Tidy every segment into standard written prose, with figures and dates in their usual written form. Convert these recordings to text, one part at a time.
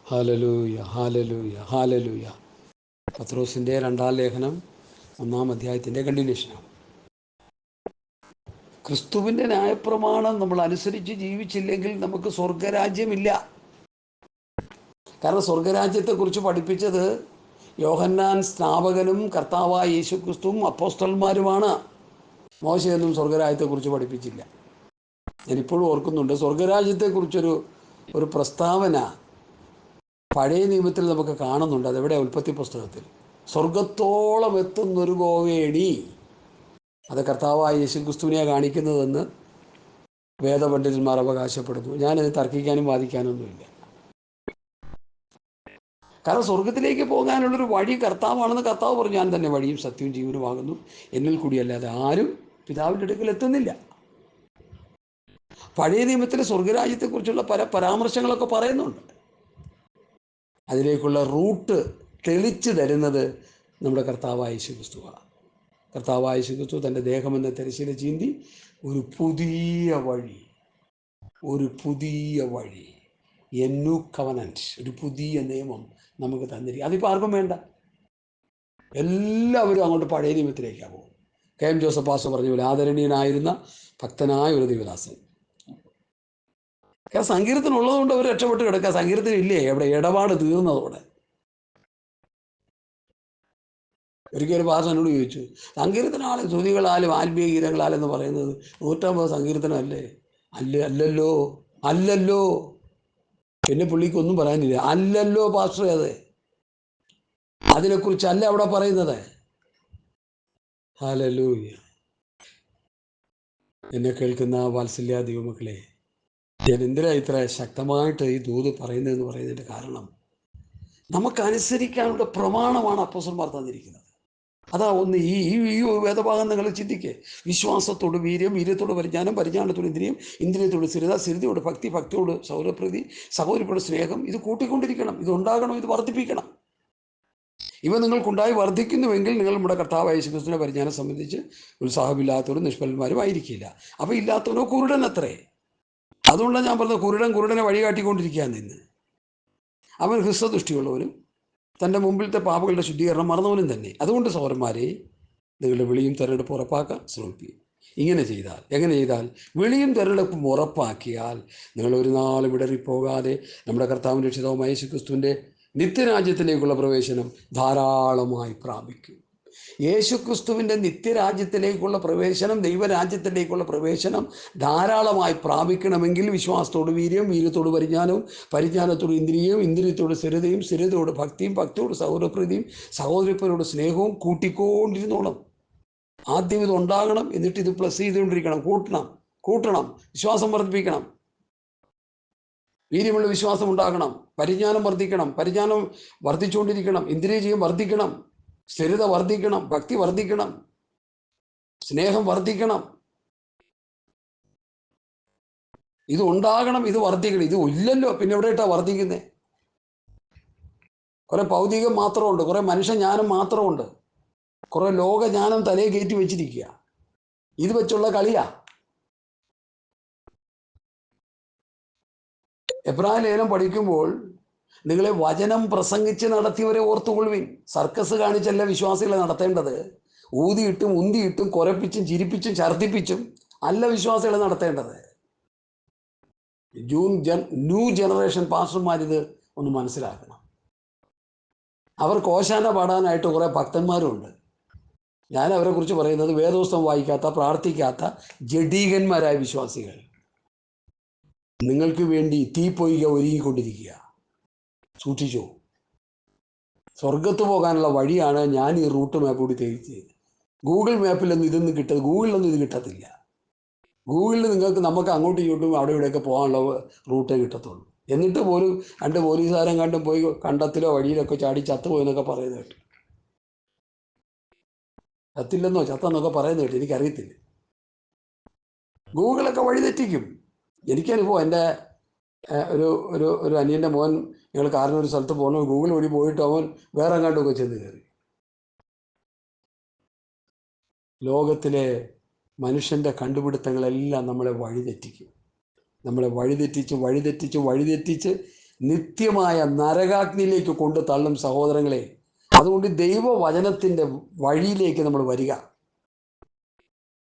Hallelujah, ഹല്ലേലൂയ, hallelujah. പത്രോസിൻ്റെ 2-ാം ലേഖനം 1-ാം അധ്യായത്തിൻ്റെ കണ്ടിന്യൂഷനാണ്. ക്രിസ്തുവിൻ്റെ ന്യായപ്രമാണം നമ്മൾ അനുസരിച്ച് ജീവിച്ചില്ലെങ്കിൽ നമുക്ക് സ്വർഗരാജ്യമില്ല. കാരണം സ്വർഗരാജ്യത്തെക്കുറിച്ച് പഠിപ്പിച്ചത് യോഹന്നാൻ സ്നാപകനും കർത്താവായ യേശുക്രിസ്തുവും അപ്പോസ്തലന്മാരുമാണ്. മോശയൊന്നും സ്വർഗരാജ്യത്തെക്കുറിച്ച് പഠിപ്പിച്ചില്ല. ഞാനിപ്പോഴും ഓർക്കുന്നുണ്ട്, സ്വർഗരാജ്യത്തെക്കുറിച്ചൊരു പ്രസ്താവന പഴയ നിയമത്തിൽ നമുക്ക് കാണുന്നുണ്ട്. അതെവിടെ? ഉൽപ്പത്തി പുസ്തകത്തിൽ. സ്വർഗത്തോളം എത്തുന്നൊരു ഗോവേണി, അത് കർത്താവായ യേശുക്രിസ്തുവിനെയാണ് കാണിക്കുന്നതെന്ന് വേദപണ്ഡിതന്മാർ അവകാശപ്പെടുന്നു. ഞാനത് തർക്കിക്കാനും വാദിക്കാനൊന്നുമില്ല. കാരണം സ്വർഗത്തിലേക്ക് പോകാനുള്ളൊരു വഴി കർത്താവാണെന്ന് കർത്താവ് പറഞ്ഞു. ഞാൻ തന്നെ വഴിയും സത്യവും ജീവനുമാകുന്നു, എന്നിൽ കൂടിയല്ലാതെ ആരും പിതാവിൻ്റെ അടുക്കൽ എത്തുന്നില്ല. പഴയ നിയമത്തിലെ സ്വർഗരാജ്യത്തെക്കുറിച്ചുള്ള പല പരാമർശങ്ങളൊക്കെ പറയുന്നുണ്ട്. അതിലേക്കുള്ള റൂട്ട് തെളിച്ചു തരുന്നത് നമ്മുടെ കർത്താവായ യേശുക്രിസ്തുവാണ്. കർത്താവായ യേശുക്രിസ്തു തൻ്റെ ദേഹമെന്ന തിരശ്ശീല ചീന്തി ഒരു പുതിയ വഴി എന്നു കവനൻറ്റ്, ഒരു പുതിയ നിയമം നമുക്ക് തന്നിരിക്കും. അതിപ്പോൾ ആർക്കും വേണ്ട. എല്ലാവരും അങ്ങോട്ട് പഴയ നിയമത്തിലേക്കാണ് പോകും. കെ എം ജോസഫ് പാസ്റ്റർ പറഞ്ഞ പോലെ ആദരണീയനായിരുന്ന ഭക്തനായ ഒരു ദൈവദാസൻ. സങ്കീർത്തനം ഉള്ളതുകൊണ്ട് അവർ രക്ഷപ്പെട്ട് കിടക്കുക. സങ്കീർത്തനം ഇല്ലേ? എവിടെ? ഇടപാട് തീർന്നതോടെ. ഒരിക്കലും പാസ്റ്റർ ചോദിച്ചു, സങ്കീർത്തനാലും സ്തുതികളാലും ആത്മീയ ഗീതങ്ങളാലെന്ന് പറയുന്നത് 150 സങ്കീർത്തനമല്ലേ? അല്ലല്ലോ. പിന്നെ പുള്ളിക്കൊന്നും പറയാനില്ല. അല്ലല്ലോ പാസ്റ്റർ, അതിനെക്കുറിച്ചല്ല അവിടെ പറയുന്നത്. ഹല്ലേലൂയ. എന്നെ കേൾക്കുന്ന വാത്സല്യ ദൈവമക്കളെ, ഞാൻ എന്തിനാ ഇത്ര ശക്തമായിട്ട് ഈ ദൂത് പറയുന്നതെന്ന് പറയുന്നതിൻ്റെ കാരണം, നമുക്കനുസരിക്കാനുള്ള പ്രമാണമാണ് അപ്പോസ്തലന്മാർ തന്നിരിക്കുന്നത്. അതാ ഒന്ന് ഈ വേദഭാഗം നിങ്ങൾ ചിന്തിക്കേ. വിശ്വാസത്തോട് വീര്യം, വീര്യത്തോട് പരിജ്ഞാനം, പരിജ്ഞാനത്തോട് ഇന്ദ്രിയം, ഇന്ദ്രിയത്തോട് സ്ഥിരത, സ്ഥിരതയോട് ഭക്തി, ഭക്തിയോട് സൗരപ്രീതി, സഹോദരത്തോട് സ്നേഹം. ഇത് കൂട്ടിക്കൊണ്ടിരിക്കണം, ഇതുണ്ടാകണം, ഇത് വർദ്ധിപ്പിക്കണം. ഇവ നിങ്ങൾക്കുണ്ടായി വർദ്ധിക്കുന്നുവെങ്കിൽ നിങ്ങൾ നമ്മുടെ കർത്താവായ യേശുക്രിസ്തുവിനെ പരിജ്ഞാനം സംബന്ധിച്ച് ഉത്സാഹമില്ലാത്തവരും നിഷ്ഫലന്മാരും ആയിരിക്കില്ല. അപ്പോൾ ഇല്ലാത്തവനോ കുരുടൻ അത്രേ. അതുകൊണ്ടാണ് ഞാൻ പറഞ്ഞത്, കുരുടനെ വഴികാട്ടിക്കൊണ്ടിരിക്കുകയാണ് നിന്ന്. അവൻ ഹ്രസ്വദൃഷ്ടിയുള്ളവനും തൻ്റെ മുമ്പിലത്തെ പാപങ്ങളുടെ ശുദ്ധീകരണം മറന്നവനും തന്നെ. അതുകൊണ്ട് സഹോദരന്മാരെ, നിങ്ങളുടെ വിളിയും തെരഞ്ഞെടുപ്പ് ഉറപ്പാക്കാൻ ശ്രമിക്കുക. എങ്ങനെ ചെയ്താൽ വിളിയും തെരഞ്ഞെടുപ്പും ഉറപ്പാക്കിയാൽ നിങ്ങൾ ഒരു നാളും ഇടറിപ്പോകാതെ നമ്മുടെ കർത്താവിൻ്റെ രക്ഷിതാവുമായ യേശുക്രിസ്തുവിൻ്റെ നിത്യരാജ്യത്തിലേക്കുള്ള പ്രവേശനം ധാരാളമായി പ്രാപിക്കും. യേശുക്രിസ്തുവിൻ്റെ നിത്യരാജ്യത്തിലേക്കുള്ള പ്രവേശനം, ദൈവരാജ്യത്തിലേക്കുള്ള പ്രവേശനം ധാരാളമായി പ്രാപിക്കണമെങ്കിൽ വിശ്വാസത്തോട് വീര്യം, വീര്യത്തോട് പരിജ്ഞാനവും, പരിജ്ഞാനത്തോട് ഇന്ദ്രിയവും, ഇന്ദ്രിയത്തോട് സ്ഥിരതയും, സ്ഥിരതയോട് ഭക്തിയും, ഭക്തിയോട് സഹോദരപ്രീതിയും, സഹോദരപ്രീതിയോട് സ്നേഹവും കൂട്ടിക്കൊണ്ടിരുന്നോണം. ആദ്യം ഇത് ഉണ്ടാകണം, എന്നിട്ട് ഇത് പ്ലസ് ചെയ്തുകൊണ്ടിരിക്കണം. കൂട്ടണം, വിശ്വാസം വർദ്ധിപ്പിക്കണം. വീര്യമുള്ള വിശ്വാസം ഉണ്ടാകണം, പരിജ്ഞാനം വർദ്ധിക്കണം, പരിജ്ഞാനം വർദ്ധിച്ചുകൊണ്ടിരിക്കണം, ഇന്ദ്രിയജയം വർദ്ധിക്കണം, സ്ഥിരത വർദ്ധിക്കണം, ഭക്തി വർദ്ധിക്കണം, സ്നേഹം വർദ്ധിക്കണം. ഇത് ഉണ്ടാകണം, ഇത് വർദ്ധിക്കണം. ഇത് ഇല്ലല്ലോ, പിന്നെ എവിടെയിട്ടാ വർദ്ധിക്കുന്നത്? കുറെ ഭൗതികം മാത്രമുണ്ട്, കുറെ മനുഷ്യജ്ഞാനം മാത്രമുണ്ട്, കുറെ ലോകജ്ഞാനം തലയെ കയറ്റി വെച്ചിരിക്കുക. ഇത് വെച്ചുള്ള കളിയാ. എബ്രായ ലേഖനം പഠിക്കുമ്പോൾ നിങ്ങളെ വചനം പ്രസംഗിച്ച് നടത്തിയവരെ ഓർത്തുകൊള്ളുവിൻ. സർക്കസ് കാണിച്ചല്ല വിശ്വാസികളെ നടത്തേണ്ടത്. ഊതിയിട്ടും ഉന്തിയിട്ടും കുരപ്പിച്ചും ചിരിപ്പിച്ചും ഛർദ്ദിപ്പിച്ചും അല്ല വിശ്വാസികളെ നടത്തേണ്ടത്. ന്യൂ ജനറേഷൻ പാസ്റ്റർമാരിത് ഒന്ന് മനസ്സിലാക്കണം. അവർക്ക് ഓശാന പാടാനായിട്ട് കുറേ ഭക്തന്മാരുണ്ട്. ഞാൻ അവരെക്കുറിച്ച് പറയുന്നത് വേദോസ്തം വായിക്കാത്ത, പ്രാർത്ഥിക്കാത്ത ജഡീകന്മാരായ വിശ്വാസികൾ. നിങ്ങൾക്ക് വേണ്ടി തീപ്പൊയ്ക ഒരുങ്ങിക്കൊണ്ടിരിക്കുക. സൂക്ഷിച്ചോ. സ്വർഗത്ത് പോകാനുള്ള വഴിയാണ് ഞാൻ ഈ റൂട്ട് മാപ്പ് കൂടി തേച്ചത്. ഗൂഗിൾ മാപ്പിലൊന്നും ഗൂഗിളിലൊന്നും ഇത് കിട്ടത്തില്ല. ഗൂഗിളിൽ നമുക്ക് അങ്ങോട്ടും ഇങ്ങോട്ടും അവിടെ ഇവിടെയൊക്കെ പോകാനുള്ള റൂട്ടേ കിട്ടത്തുള്ളൂ. എന്നിട്ട് പോലും 2 പോലീസുകാരൻ കണ്ടും പോയി കണ്ടത്തിലോ വഴിയിലൊക്കെ ചാടി ചത്തുപോയെന്നൊക്കെ പറയുന്നത് കേട്ടു. ചത്തില്ലെന്നോ ചത്തെന്നൊക്കെ പറയുന്നത് കേട്ടു. എനിക്കറിയത്തില്ല. ഗൂഗിളൊക്കെ വഴി തെറ്റിക്കും. എനിക്കനുഭവം. എൻ്റെ ഒരു അനിയൻ്റെ മോൻ, ഞങ്ങൾ കാറിനൊരു സ്ഥലത്ത് പോകണം, ഗൂഗിൾ വഴി പോയിട്ട് അവൻ വേറെ എങ്ങാണ്ടൊക്കെ ചെന്ന് കയറി. ലോകത്തിലെ മനുഷ്യൻ്റെ കണ്ടുപിടുത്തങ്ങളെല്ലാം നമ്മളെ വഴിതെറ്റിക്കും. നമ്മളെ വഴിതെറ്റിച്ച് നിത്യമായ നരകാഗ്നിയിലേക്ക് കൊണ്ട് തള്ളും സഹോദരങ്ങളെ. അതുകൊണ്ട് ദൈവവചനത്തിൻ്റെ വഴിയിലേക്ക് നമ്മൾ വരിക.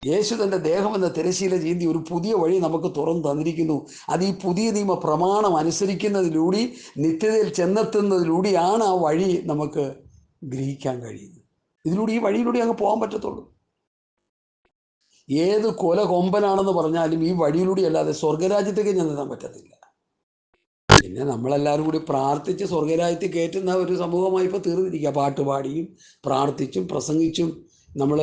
യേശു തൻ്റെ ദേഹമെന്ന തിരശീല ചീന്തി ഒരു പുതിയ വഴി നമുക്ക് തുറന്നു തന്നിരിക്കുന്നു. അത് ഈ പുതിയ നിയമ പ്രമാണം അനുസരിക്കുന്നതിലൂടെ നിത്യതയിൽ ചെന്നെത്തുന്നതിലൂടെയാണ് ആ വഴി നമുക്ക് ഗ്രഹിക്കാൻ കഴിയുന്നത്. ഈ വഴിയിലൂടെ അങ്ങ് പോകാൻ പറ്റത്തുള്ളൂ. ഏത് കൊല കൊമ്പനാണെന്ന് പറഞ്ഞാലും ഈ വഴിയിലൂടെ അല്ലാതെ സ്വർഗരാജ്യത്തേക്ക് ചെന്നെത്താൻ പറ്റത്തില്ല. പിന്നെ നമ്മളെല്ലാവരും കൂടി പ്രാർത്ഥിച്ച് സ്വർഗരാജ്യത്തിൽ കയറ്റുന്ന ഒരു സമൂഹമായി ഇപ്പോൾ തീർന്നിരിക്കുക. പാട്ടുപാടിയും പ്രാർത്ഥിച്ചും പ്രസംഗിച്ചും നമ്മൾ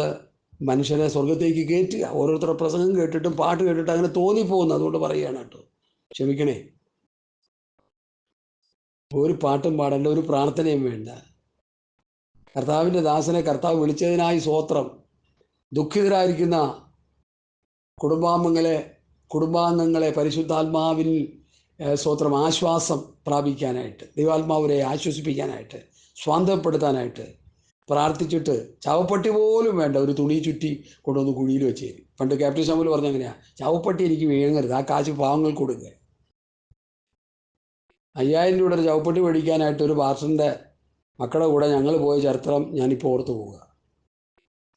മനുഷ്യരെ സ്വർഗത്തേക്ക് കയറ്റുക. ഓരോരുത്തരുടെ പ്രസംഗം കേട്ടിട്ടും പാട്ട് കേട്ടിട്ട് അങ്ങനെ തോന്നിപ്പോകുന്നു. അതുകൊണ്ട് പറയുകയാണ് കേട്ടോ, ക്ഷമിക്കണേ. ഒരു പാട്ടും പാടേണ്ട, ഒരു പ്രാർത്ഥനയും വേണ്ട. കർത്താവിൻ്റെ ദാസനെ കർത്താവ് വിളിച്ചതിനായി സ്തോത്രം. ദുഃഖിതരായിരിക്കുന്ന കുടുംബാംഗങ്ങളെ പരിശുദ്ധാത്മാവിൽ സ്തോത്രം ആശ്വാസം പ്രാപിക്കാനായിട്ട്, ദൈവാത്മാവരെ ആശ്വസിപ്പിക്കാനായിട്ട്, സ്വാന്തപ്പെടുത്താനായിട്ട് പ്രാർത്ഥിച്ചിട്ട് ചവപ്പട്ടി പോലും വേണ്ട, ഒരു തുണി ചുറ്റി കൊണ്ടുവന്ന് കുഴിയിൽ വെച്ച് തരും. പണ്ട് ക്യാപ്റ്റൻ ശാമുൽ പറഞ്ഞ അങ്ങനെയാ, ചവപ്പട്ടി എനിക്ക് വീഴരുത്, ആ കാശ് പാവങ്ങൾക്ക് കൊടുക്കുക. 5000 രൂപയുടെ ഒരു ചവപ്പട്ടി മേടിക്കാനായിട്ട് ഒരു പാസ്റ്ററിൻ്റെ മക്കളുടെ കൂടെ ഞങ്ങൾ പോയ ചരിത്രം ഞാനിപ്പോൾ ഓർത്ത് പോവുക.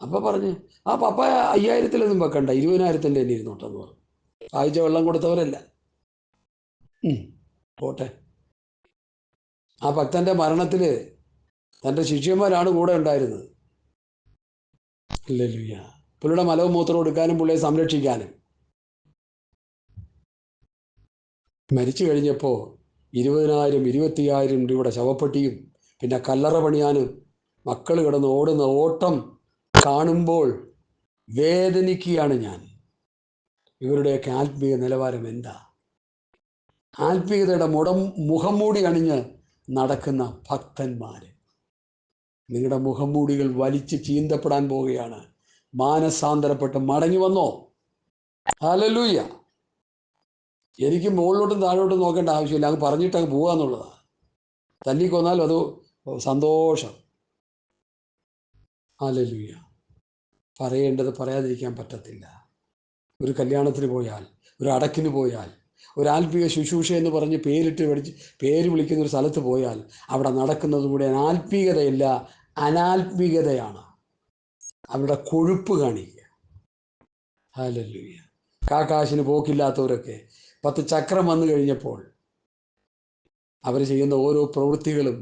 അപ്പം പറഞ്ഞ് ആ പപ്പ 5000-ത്തിലൊന്നും വെക്കണ്ട, 20,000-ൻ്റെ തന്നെ ഇരുന്നോട്ടെന്ന് പറഞ്ഞു. ആഴ്ച വെള്ളം കൊടുത്തവരല്ല. പോട്ടെ. ആ ഭക്തൻ്റെ മരണത്തിൽ തൻ്റെ ശിഷ്യന്മാരാണ് കൂടെ ഉണ്ടായിരുന്നത്. ഹല്ലേലൂയ. പുള്ളിയുടെ മലവും മൂത്രം എടുക്കാനും പുള്ളിയെ സംരക്ഷിക്കാനും. മരിച്ചു കഴിഞ്ഞപ്പോൾ 20,000 25,000 രൂപയുടെ ശവപ്പെട്ടിയും പിന്നെ കല്ലറ പണിയാനും മക്കൾ കിടന്ന് ഓടുന്ന ഓട്ടം കാണുമ്പോൾ വേദനിക്കുകയാണ് ഞാൻ. ഇവരുടെയൊക്കെ ആത്മീയ നിലവാരം എന്താ? ആത്മീയതയുടെ മുഖം മൂടി അണിഞ്ഞ് നടക്കുന്ന ഭക്തന്മാർ. നിങ്ങളുടെ മുഖംമൂടികൾ വലിച്ച് ചീന്തപ്പെടാൻ പോവുകയാണ്. മാനസാന്തരപ്പെട്ട് മടങ്ങി വന്നോ? ഹല്ലേലൂയ. എനിക്ക് മുകളിലോട്ടും താഴോട്ടും നോക്കേണ്ട ആവശ്യമില്ല, അങ്ങ് പറഞ്ഞിട്ട് അങ്ങ് പോകാന്നുള്ളതാണ്. തല്ലിക്കൊന്നാലും അത് സന്തോഷം. ഹല്ലേലൂയ. പറയേണ്ടത് പറയാതിരിക്കാൻ പറ്റത്തില്ല. ഒരു കല്യാണത്തിന് പോയാൽ, ഒരു അടക്കിന് പോയാൽ, ഒരു ആത്മീയ ശുശ്രൂഷ എന്ന് പറഞ്ഞ് പേര് വിളിക്കുന്ന ഒരു സ്ഥലത്ത് പോയാൽ അവിടെ നടക്കുന്നത് കൂടെ ആത്മീയതയല്ല, അനാത്മീയതയാണ്. അവരുടെ കൊഴുപ്പ് കാണിക്കുക. ഹല്ലേലൂയ. കാശിന് പോക്കില്ലാത്തവരൊക്കെ 10 ചക്രം വന്നു കഴിഞ്ഞപ്പോൾ അവർ ചെയ്യുന്ന ഓരോ പ്രവൃത്തികളും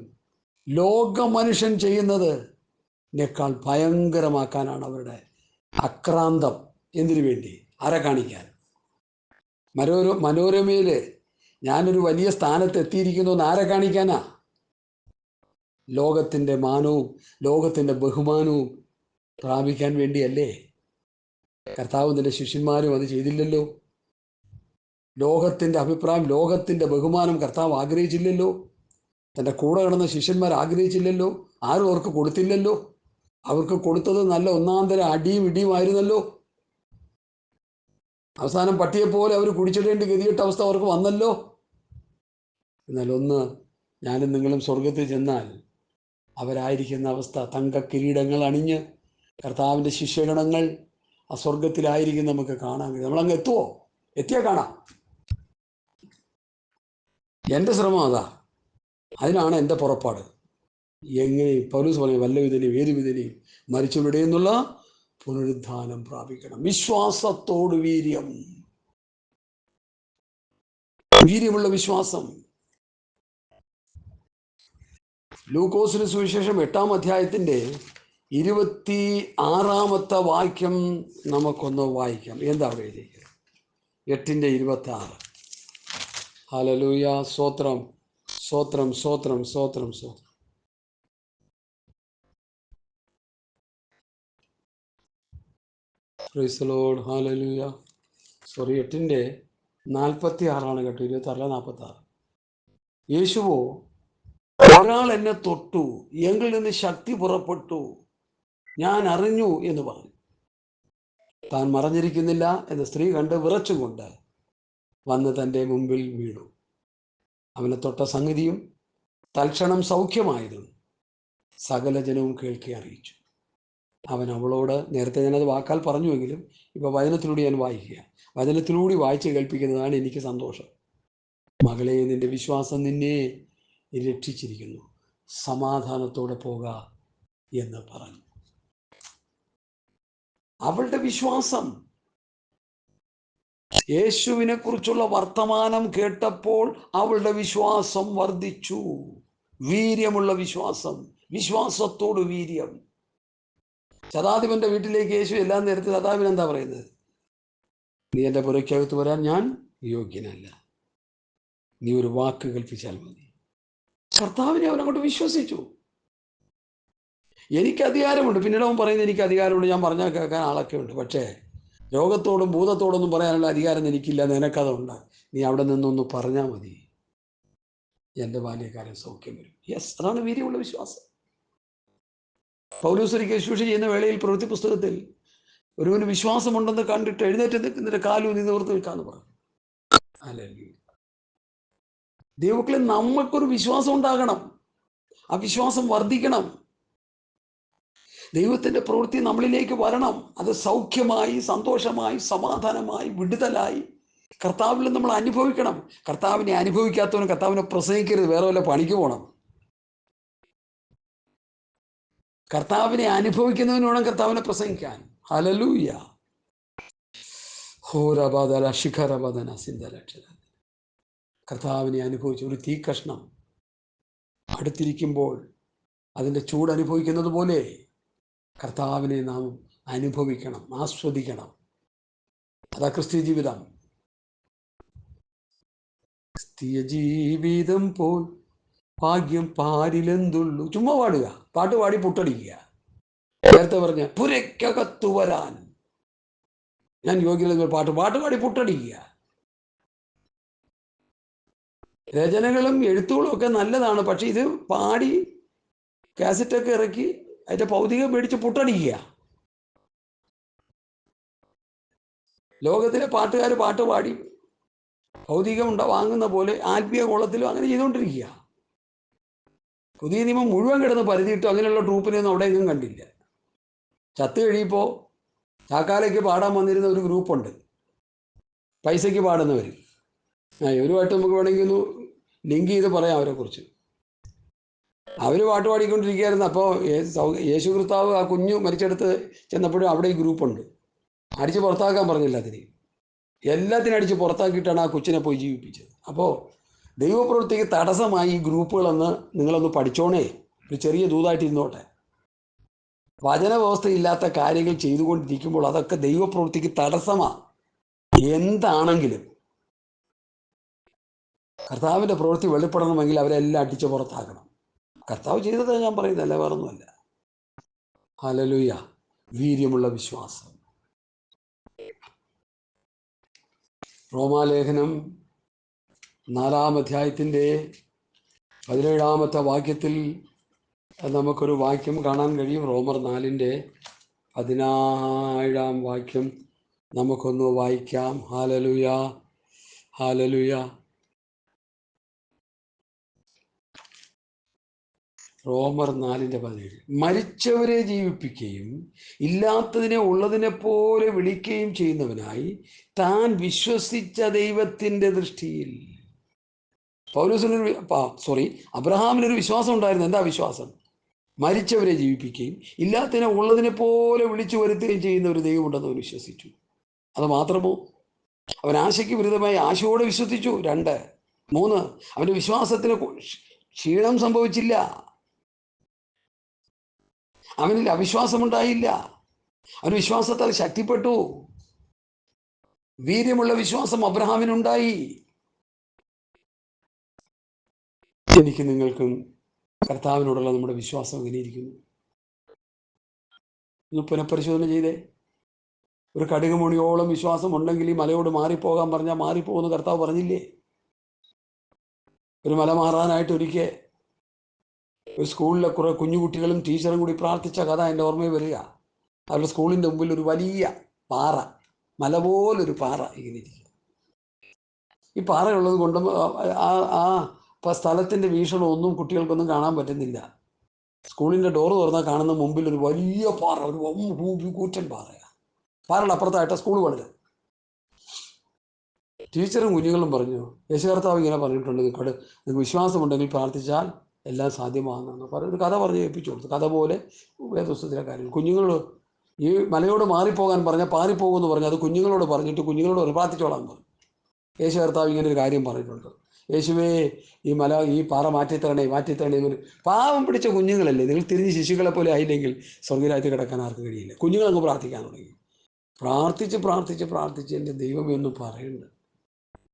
ലോക മനുഷ്യൻ ചെയ്യുന്നതിനേക്കാൾ ഭയങ്കരമാക്കാനാണ് അവരുടെ ആക്രാന്തം. എന്തിനു വേണ്ടി? ആരെ കാണിക്കാൻ? മനോരമയിൽ ഞാനൊരു വലിയ സ്ഥാനത്ത് എത്തിയിരിക്കുന്നു എന്ന് ആരെ കാണിക്കാനാ? ലോകത്തിൻ്റെ മാനവും ലോകത്തിൻ്റെ ബഹുമാനവും പ്രാപിക്കാൻ വേണ്ടിയല്ലേ? കർത്താവും തൻ്റെ ശിഷ്യന്മാരും അത് ചെയ്തില്ലല്ലോ. ലോകത്തിൻ്റെ അഭിപ്രായം, ലോകത്തിൻ്റെ ബഹുമാനം കർത്താവ് ആഗ്രഹിച്ചില്ലല്ലോ. തൻ്റെ കൂടെ കിടന്ന ശിഷ്യന്മാർ ആഗ്രഹിച്ചില്ലല്ലോ. ആരും അവർക്ക് കൊടുത്തില്ലല്ലോ. അവർക്ക് കൊടുത്തത് നല്ല ഒന്നാന്തരം അടിയും ഇടിയുമായിരുന്നല്ലോ. അവസാനം പട്ടിയെപ്പോലെ അവർ കുടിച്ചിടേണ്ടി ഗതികെട്ട അവസ്ഥ അവർക്ക് വന്നല്ലോ. എന്നാൽ ഞാനും നിങ്ങളും സ്വർഗത്തിൽ ചെന്നാൽ അവരായിരിക്കുന്ന അവസ്ഥ, തങ്ക കിരീടങ്ങൾ അണിഞ്ഞ് കർത്താവിൻ്റെ ശിഷ്യഗണങ്ങൾ ആ സ്വർഗത്തിലായിരിക്കും നമുക്ക് കാണാൻ കഴിയും. നമ്മളങ്ങ് എത്തുമോ? എത്തിയാൽ കാണാം. എൻ്റെ ശ്രമം അതാ. അതിനാണ് എൻ്റെ പുറപ്പാട്. എങ്ങനെ പൗലോസ് പറയും, വല്ല വിധനെയും ഏത് വിധനെയും മരിച്ചവരുടെ എന്നുള്ള പുനരുദ്ധാനം പ്രാപിക്കണം. വിശ്വാസത്തോട് വീര്യമുള്ള വിശ്വാസം. ലൂക്കോസിന് സുവിശേഷം 8-ാം അധ്യായത്തിൻ്റെ 26-ാമത്തെ വാക്യം നമുക്കൊന്ന് വായിക്കാം. എന്താ എഴുതിയിരിക്കുന്നത്? 8:26. ഹല്ലേലൂയ. സ്തോത്രം, സ്തോത്രം, സ്തോത്രം, സ്തോത്രം, സ്തോത്രം. Price the Lord. ഹല്ലേലൂയ. 8:46 കേട്ടോ, 26 46. യേശുവോ, ഒരാൾ എന്നെ തൊട്ടു, എങ്കിൽ നിന്ന് ശക്തി പുറപ്പെട്ടു, ഞാൻ അറിഞ്ഞു എന്ന് പറഞ്ഞു. താൻ മറഞ്ഞിരിക്കുന്നില്ല എന്ന് സ്ത്രീ കണ്ട് വിറച്ചും കൊണ്ട് വന്ന് തൻ്റെ മുമ്പിൽ വീണു. അവനെ തൊട്ട സംഗതിയും തൽക്ഷണം സൗഖ്യമായതും സകല ജനവും കേൾക്കെ അറിയിച്ചു. അവൻ അവളോട്, നേരത്തെ ഞാനത് വാക്കാൽ പറഞ്ഞുവെങ്കിലും ഇപ്പോൾ വചനത്തിലൂടെ ഞാൻ വായിക്കുക. വചനത്തിലൂടെ വായിച്ച് കേൾപ്പിക്കുന്നതാണ് എനിക്ക് സന്തോഷം. മകളെ, നിന്റെ വിശ്വാസം നിന്നെ രക്ഷിച്ചിരിക്കുന്നു, സമാധാനത്തോടെ പോക എന്ന് പറഞ്ഞു. അവളുടെ വിശ്വാസം, യേശുവിനെ കുറിച്ചുള്ള വർത്തമാനം കേട്ടപ്പോൾ അവളുടെ വിശ്വാസം വർദ്ധിച്ചു. വീര്യമുള്ള വിശ്വാസം, വിശ്വാസത്തോട് വീര്യം. ശതാധിപന്റെ വീട്ടിലേക്ക് യേശു എല്ലാം നേരത്തെ ശതാധിപൻ എന്താ പറയുന്നത്? നീ എൻ്റെ പുരയ്ക്കകത്ത് വരാൻ ഞാൻ യോഗ്യനല്ല, നീ ഒരു വാക്ക് കൽപ്പിച്ചാൽ മതി. കർത്താവിനെ അവനങ്ങോട്ട് വിശ്വസിച്ചു. എനിക്ക് അധികാരമുണ്ട്. പിന്നീട് അവൻ പറയുന്നത് എനിക്ക് അധികാരമുണ്ട്, ഞാൻ പറഞ്ഞാൽ കേൾക്കാൻ ആളൊക്കെ ഉണ്ട്, പക്ഷേ രോഗത്തോടും ഭൂതത്തോടൊന്നും പറയാനുള്ള അധികാരം എനിക്കില്ല, നിനക്കതുണ്ട്. നീ അവിടെ നിന്നൊന്ന് പറഞ്ഞാൽ മതി, എൻ്റെ ബാല്യക്കാരൻ സൗഖ്യം വരും. യെസ്, അതാണ് വീര്യമുള്ള വിശ്വാസം. പൗലോസ് ഒരിക്കൽ ശുശ്രൂഷ ചെയ്യുന്ന വേളയിൽ പ്രവൃത്തി പുസ്തകത്തിൽ ഒരുവന് വിശ്വാസമുണ്ടെന്ന് കണ്ടിട്ട് എഴുന്നേറ്റ് നിൽക്കുന്നതിന്റെ കാലും നീ നിവർത്തി നിൽക്കാന്ന് പറഞ്ഞു. ഹല്ലേലൂയ. ദൈവമക്കളെ, നമുക്കൊരു വിശ്വാസം ഉണ്ടാകണം, ആ വിശ്വാസം വർദ്ധിക്കണം. ദൈവത്തിൻ്റെ പ്രവൃത്തി നമ്മളിലേക്ക് വരണം. അത് സൗഖ്യമായി, സന്തോഷമായി, സമാധാനമായി, വിടുതലായി കർത്താവിൽ നമ്മൾ അനുഭവിക്കണം. കർത്താവിനെ അനുഭവിക്കാത്തവനും കർത്താവിനെ പ്രസംഗിക്കരുത്, വേറെ വല്ല പണിക്ക് പോകണം. കർത്താവിനെ അനുഭവിക്കുന്നവന് വേണം കർത്താവിനെ പ്രസംഗിക്കാൻ. ഹല്ലേലൂയ. ഹോരബദല ശിഖരബദന സിന്ധലക്ഷര. കർത്താവിനെ അനുഭവിച്ച ഒരു തീ കഷ്ണം അടുത്തിരിക്കുമ്പോൾ അതിൻ്റെ ചൂട് അനുഭവിക്കുന്നത് പോലെ കർത്താവിനെ നാം അനുഭവിക്കണം, ആസ്വദിക്കണം. അതാ ക്രിസ്തീയ ജീവിതം. ക്രിസ്തീയ ജീവിതം പോൽ ഭാഗ്യം പാരിലെന്തുള്ളൂ. ചുമ്മാ പാടുക, പാട്ട് പാടി പുട്ടടിക്കുക. നേരത്തെ പറഞ്ഞ പുരയ്ക്കകത്തു വരാൻ ഞാൻ യോഗ്യത, പാട്ട് പാടി പുട്ടടിക്കുക. രചനകളും എഴുത്തുകളും ഒക്കെ നല്ലതാണ്, പക്ഷെ ഇത് പാടി കാസറ്റൊക്കെ ഇറക്കി അതിന്റെ ഭൗതികം മേടിച്ച് പുട്ടടിക്കുക. ലോകത്തിലെ പാട്ടുകാർ പാട്ട് പാടി ഭൗതികം വാങ്ങുന്ന പോലെ ആത്മീയ കോളത്തിലും അങ്ങനെ ചെയ്തുകൊണ്ടിരിക്കുക. പുതിയ നിയമം മുഴുവൻ കിടന്ന് പരിധിയിട്ടു. അങ്ങനെയുള്ള ട്രൂപ്പിനെയൊന്നും അവിടെ എങ്ങും കണ്ടില്ല. ചത്ത് കഴിയുമ്പോൾ ചാക്കാലയ്ക്ക് പാടാൻ വന്നിരുന്ന ഒരു ഗ്രൂപ്പുണ്ട്, പൈസയ്ക്ക് പാടുന്നവർ. ഇവരുമായിട്ട് നമുക്ക് വേണമെങ്കിൽ ഒന്ന് ലിങ്ക് ചെയ്ത് പറയാം അവരെക്കുറിച്ച്. അവർ പാട്ട് പാടിക്കൊണ്ടിരിക്കുകയായിരുന്നു. അപ്പോൾ യേശു കർത്താവ് ആ കുഞ്ഞു മരിച്ചെടുത്ത് ചെന്നപ്പോഴും അവിടെ ഈ ഗ്രൂപ്പുണ്ട്. അടിച്ച് പുറത്താക്കാൻ പറഞ്ഞില്ല, എല്ലാത്തിനും അടിച്ച് പുറത്താക്കിയിട്ടാണ് ആ കൊച്ചിനെ പോയി ജീവിപ്പിച്ചത്. അപ്പോൾ ദൈവപ്രവൃത്തിക്ക് തടസ്സമായി ഈ ഗ്രൂപ്പുകളെന്ന് നിങ്ങളൊന്ന് പഠിച്ചോണേ. ഒരു ചെറിയ ദൂതായിട്ട് ഇരുന്നോട്ടെ. വചന വ്യവസ്ഥയില്ലാത്ത കാര്യങ്ങൾ ചെയ്തുകൊണ്ടിരിക്കുമ്പോൾ അതൊക്കെ ദൈവപ്രവൃത്തിക്ക് തടസ്സമാണ്. എന്താണെങ്കിലും കർത്താവിൻ്റെ പ്രവൃത്തി വെളിപ്പെടണമെങ്കിൽ അവരെല്ലാം അടിച്ച് പുറത്താക്കണം. കർത്താവ് ചെയ്തത് ഞാൻ പറയുന്നതല്ല, വേറൊന്നുമല്ല. ഹല്ലേലൂയ. വീര്യമുള്ള വിശ്വാസം. റോമാലേഖനം 4-ാം അധ്യായത്തിൻ്റെ 17-ാമത്തെ വാക്യത്തിൽ നമുക്കൊരു വാക്യം കാണാൻ കഴിയും. റോമർ 4-ന്റെ 17-ാം വാക്യം നമുക്കൊന്ന് വായിക്കാം. Hallelujah, hallelujah. റോമർ 4:17. മരിച്ചവരെ ജീവിപ്പിക്കുകയും ഇല്ലാത്തതിനെ ഉള്ളതിനെ പോലെ വിളിക്കുകയും ചെയ്യുന്നവനായി താൻ വിശ്വസിച്ച ദൈവത്തിൻ്റെ ദൃഷ്ടിയിൽ. അബ്രഹാമിനൊരു വിശ്വാസം ഉണ്ടായിരുന്നു. എന്താ വിശ്വാസം? മരിച്ചവരെ ജീവിപ്പിക്കുകയും ഇല്ലാത്തതിനെ ഉള്ളതിനെ പോലെ വിളിച്ചു വരുത്തുകയും ചെയ്യുന്ന ഒരു ദൈവമുണ്ടെന്ന് അവൻ വിശ്വസിച്ചു. അത് മാത്രമോ, അവൻ ആശയ്ക്ക് വിരുദ്ധമായി ആശയോടെ വിശ്വസിച്ചു. 2, 3 അവൻ്റെ വിശ്വാസത്തിന് ക്ഷീണം സംഭവിച്ചില്ല, അവനിൽ അവിശ്വാസമുണ്ടായില്ല, അവൻ വിശ്വാസത്താൽ ശക്തിപ്പെട്ടു. വീര്യമുള്ള വിശ്വാസം അബ്രഹാമിനുണ്ടായി. എനിക്ക് നിങ്ങൾക്കും കർത്താവിനോടുള്ള നമ്മുടെ വിശ്വാസം എങ്ങനെയിരിക്കുന്നു? ഒന്ന് പുനഃപരിശോധന ചെയ്തേ. ഒരു കടുകുമണിയോളം വിശ്വാസം ഉണ്ടെങ്കിൽ ഈ മലയോട് മാറിപ്പോകാൻ പറഞ്ഞാൽ മാറിപ്പോകുമെന്ന് കർത്താവ് പറഞ്ഞില്ലേ? ഒരു മല മാറാനായിട്ട് ഒരിക്കൽ ഒരു സ്കൂളിലെ കുറെ കുഞ്ഞുകുട്ടികളും ടീച്ചറും കൂടി പ്രാർത്ഥിച്ച കഥ എൻ്റെ ഓർമ്മയിൽ വരിക. അവരുടെ സ്കൂളിൻ്റെ മുമ്പിൽ ഒരു വലിയ പാറ, മല പോലൊരു പാറ ഇങ്ങനെ ഇരിക്കുക. ഈ പാറയുള്ളത് കൊണ്ട് ആ സ്ഥലത്തിൻ്റെ വീക്ഷണം ഒന്നും കുട്ടികൾക്കൊന്നും കാണാൻ പറ്റുന്നില്ല. സ്കൂളിൻ്റെ ഡോറ് തുറന്നാൽ കാണുന്ന മുമ്പിൽ ഒരു വലിയ പാറ, ഒരു കൂറ്റൻ പാറയാണ്. പാറയുടെ അപ്പുറത്തായിട്ട് സ്കൂൾ പണിത്. ടീച്ചറും കുഞ്ഞുങ്ങളും പറഞ്ഞു, യേശു കർത്താവ് ഇങ്ങനെ പറഞ്ഞിട്ടുണ്ട്, നിങ്ങൾക്ക് വിശ്വാസമുണ്ടെങ്കിൽ പ്രാർത്ഥിച്ചാൽ എല്ലാം സാധ്യമാകുന്നതെന്ന് ഒരു കഥ പറഞ്ഞ് ഏൽപ്പിച്ചു കൊടുത്തു. കഥ പോലെ വേദപുസ്തകത്തിലെ കാര്യങ്ങൾ. കുഞ്ഞുങ്ങൾ ഈ മലയോട് മാറിപ്പോകാൻ പറഞ്ഞാൽ പാറിപ്പോകുമെന്ന് പറഞ്ഞു. അത് കുഞ്ഞുങ്ങളോട് പറഞ്ഞിട്ട് കുഞ്ഞുങ്ങളോട് പ്രാർത്ഥിച്ചോളാൻ പറഞ്ഞു. യേശു കർത്താവ് ഇങ്ങനെ ഒരു കാര്യം പറഞ്ഞിട്ടുണ്ട്. യേശുവേ, ഈ പാറ മാറ്റിത്തരണേ ഇവർ പാവം പിടിച്ച കുഞ്ഞുങ്ങളല്ലേ, നിങ്ങൾ തിരിഞ്ഞ് ശിശുക്കളെ പോലെ ആയില്ലെങ്കിൽ സ്വർഗ്ഗരാജ്യത്തിൽ കിടക്കാൻ ആർക്ക് കഴിയില്ല. കുഞ്ഞുങ്ങളങ്ങ് പ്രാർത്ഥിക്കാൻ തുടങ്ങി. പ്രാർത്ഥിച്ച് എൻ്റെ ദൈവമേ എന്ന് പറയുന്നുണ്ട്.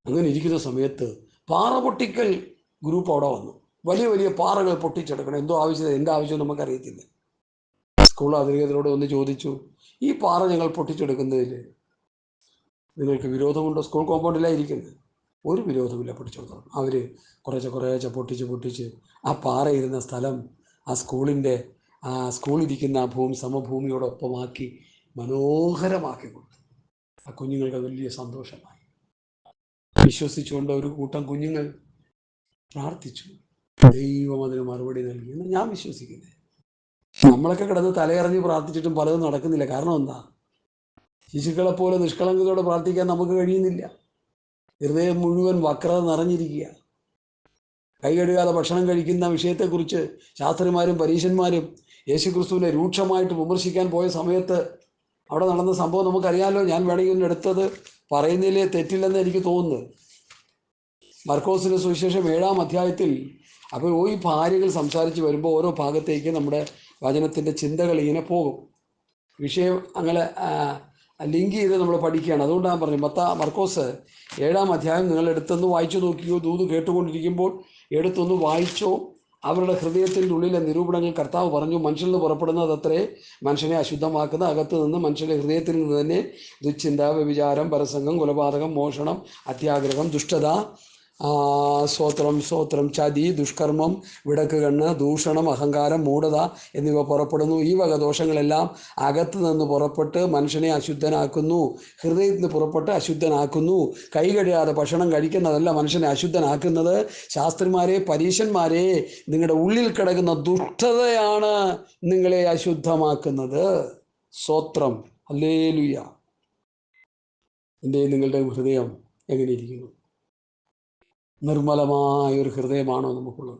അങ്ങനെ ഇരിക്കുന്ന സമയത്ത് പാറ പൊട്ടിക്കൽ ഗ്രൂപ്പ് അവിടെ വന്നു. വലിയ വലിയ പാറകൾ പൊട്ടിച്ചെടുക്കണം. എന്തോ ആവശ്യം, എൻ്റെ ആവശ്യം നമുക്കറിയത്തില്ല. സ്കൂൾ അധികൃതരോട് ഒന്ന് ചോദിച്ചു, ഈ പാറ ഞങ്ങൾ പൊട്ടിച്ചെടുക്കുന്നതിൽ നിങ്ങൾക്ക് വിരോധമുണ്ടോ? സ്കൂൾ കോമ്പൗണ്ടിലായിരിക്കുന്നത്. ഒരു വിരോധമില്ല, പൊട്ടിച്ചെടുത്തോളൂ. അവർ കുറേശ്ശെ പൊട്ടിച്ച് ആ പാറ ഇരുന്ന സ്ഥലം ആ സ്കൂളിരിക്കുന്ന സമഭൂമിയോടൊപ്പമാക്കി മനോഹരമാക്കി കൊടുത്തു. ആ കുഞ്ഞുങ്ങൾക്ക് വലിയ സന്തോഷമായി. വിശ്വസിച്ചുകൊണ്ട് ഒരു കൂട്ടം കുഞ്ഞുങ്ങൾ പ്രാർത്ഥിച്ചു. ദൈവം അതിന് മറുപടി നൽകി എന്ന് ഞാൻ വിശ്വസിക്കുന്നത്. നമ്മളൊക്കെ കിടന്ന് തലയിറങ്ങി പ്രാർത്ഥിച്ചിട്ടും പലതും നടക്കുന്നില്ല. കാരണം എന്താ? ശിശുക്കളെ പോലെ നിഷ്കളങ്കതയോടെ പ്രാർത്ഥിക്കാൻ നമുക്ക് കഴിയുന്നില്ല. ഹൃദയം മുഴുവൻ വക്രത നിറഞ്ഞിരിക്കുക. കൈ കഴുകാതെ ഭക്ഷണം കഴിക്കുന്ന വിഷയത്തെക്കുറിച്ച് ശാസ്ത്രിമാരും പരീശന്മാരും യേശുക്രിസ്തുവിനെ രൂക്ഷമായിട്ട് വിമർശിക്കാൻ പോയ സമയത്ത് അവിടെ നടന്ന സംഭവം നമുക്കറിയാമല്ലോ. ഞാൻ വേണമെങ്കിൽ ഒന്ന് എടുത്തത് പറയുന്നതിലേ തെറ്റില്ലെന്ന് എനിക്ക് തോന്നുന്നു. മർക്കോസിന്റെ സുവിശേഷം 7-ാം അധ്യായത്തിൽ അപ്പോൾ ഈ ഭാര്യകൾ സംസാരിച്ച് വരുമ്പോൾ ഓരോ ഭാഗത്തേക്ക് നമ്മുടെ വചനത്തിൻ്റെ ചിന്തകൾ ഇങ്ങനെ പോകും. വിഷയം അങ്ങനെ ലിങ്ക് ചെയ്ത് നമ്മൾ പഠിക്കുകയാണ്. അതുകൊണ്ടാണ് പറഞ്ഞു, മർക്കോസ് 7-ാം അധ്യായം നിങ്ങൾ എടുത്തൊന്ന് വായിച്ചു നോക്കിയോ. ദൂത് കേട്ടുകൊണ്ടിരിക്കുമ്പോൾ എടുത്തൊന്ന് വായിച്ചോ. അവരുടെ ഹൃദയത്തിൻ്റെ ഉള്ളിലെ നിരൂപണങ്ങൾ കർത്താവ് പറഞ്ഞു. മനുഷ്യനിൽ നിന്ന് പുറപ്പെടുന്നത് അത്രേ മനുഷ്യനെ അശുദ്ധമാക്കുന്ന. അകത്ത് നിന്ന് മനുഷ്യൻ്റെ ഹൃദയത്തിൽ നിന്ന് തന്നെ ദുശ്ചിന്ത, വ്യഭിചാരം, പരസംഗം, കൊലപാതകം, മോഷണം, അത്യാഗ്രഹം, ദുഷ്ടത, സ്വോത്രം, ചതി, ദുഷ്കർമ്മം, വിടക്ക് കണ്ണ്, ദൂഷണം, അഹങ്കാരം, മൂഢത എന്നിവ പുറപ്പെടുന്നു. ഈ വക ദോഷങ്ങളെല്ലാം അകത്ത് നിന്ന് പുറപ്പെട്ട് മനുഷ്യനെ അശുദ്ധനാക്കുന്നു. ഹൃദയത്തിൽ നിന്ന് പുറപ്പെട്ട് അശുദ്ധനാക്കുന്നു. കൈ കഴിയാതെ ഭക്ഷണം കഴിക്കുന്നതല്ല മനുഷ്യനെ അശുദ്ധനാക്കുന്നത്. ശാസ്ത്രിമാരെ, പരീശന്മാരെ, നിങ്ങളുടെ ഉള്ളിൽ കിടക്കുന്ന ദുഷ്ടതയാണ് നിങ്ങളെ അശുദ്ധമാക്കുന്നത്. സ്വോത്രം, ഹല്ലേലൂയ. നിങ്ങളുടെ ഹൃദയം എങ്ങനെയിരിക്കുന്നു? നിർമ്മലമായൊരു ഹൃദയമാണോ നമുക്കുള്ളത്?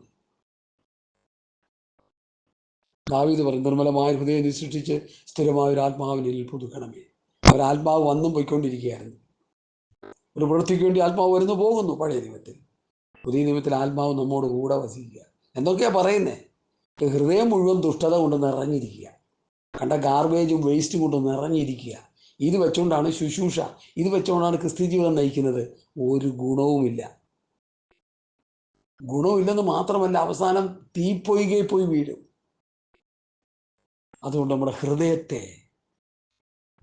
ദാവീദ് പറയും, നിർമ്മലമായ ഹൃദയം നീ സൃഷ്ടിച്ച് സ്ഥിരമായൊരു ആത്മാവിനിൽ പുതുക്കണമേ. ഒരാത്മാവ് വന്നും പോയിക്കൊണ്ടിരിക്കുകയായിരുന്നു. ഒരു പ്രവൃത്തിക്ക് വേണ്ടി ആത്മാവ് വരുന്നു പോകുന്നു. പഴയ നിയമത്തിൽ. പുതിയ നിയമത്തിൽ ആത്മാവ് നമ്മോട് കൂടെ വസിക്കുക. എന്തൊക്കെയാ പറയുന്നേ? ഹൃദയം മുഴുവൻ ദുഷ്ടത കൊണ്ട് നിറഞ്ഞിരിക്കുക. കണ്ട ഗാർബേജും വേസ്റ്റും കൊണ്ട് നിറഞ്ഞിരിക്കുക. ഇത് വെച്ചുകൊണ്ടാണ് ശുശ്രൂഷ, ഇത് വെച്ചുകൊണ്ടാണ് ക്രിസ്ത്യ ജീവിതം നയിക്കുന്നത്. ഒരു ഗുണവുമില്ല. ഗുണമില്ലെന്ന് മാത്രമല്ല, അവസാനം തീപ്പൊയ്കയിൽ പോയി വീഴും. അതുകൊണ്ട് നമ്മുടെ ഹൃദയത്തെ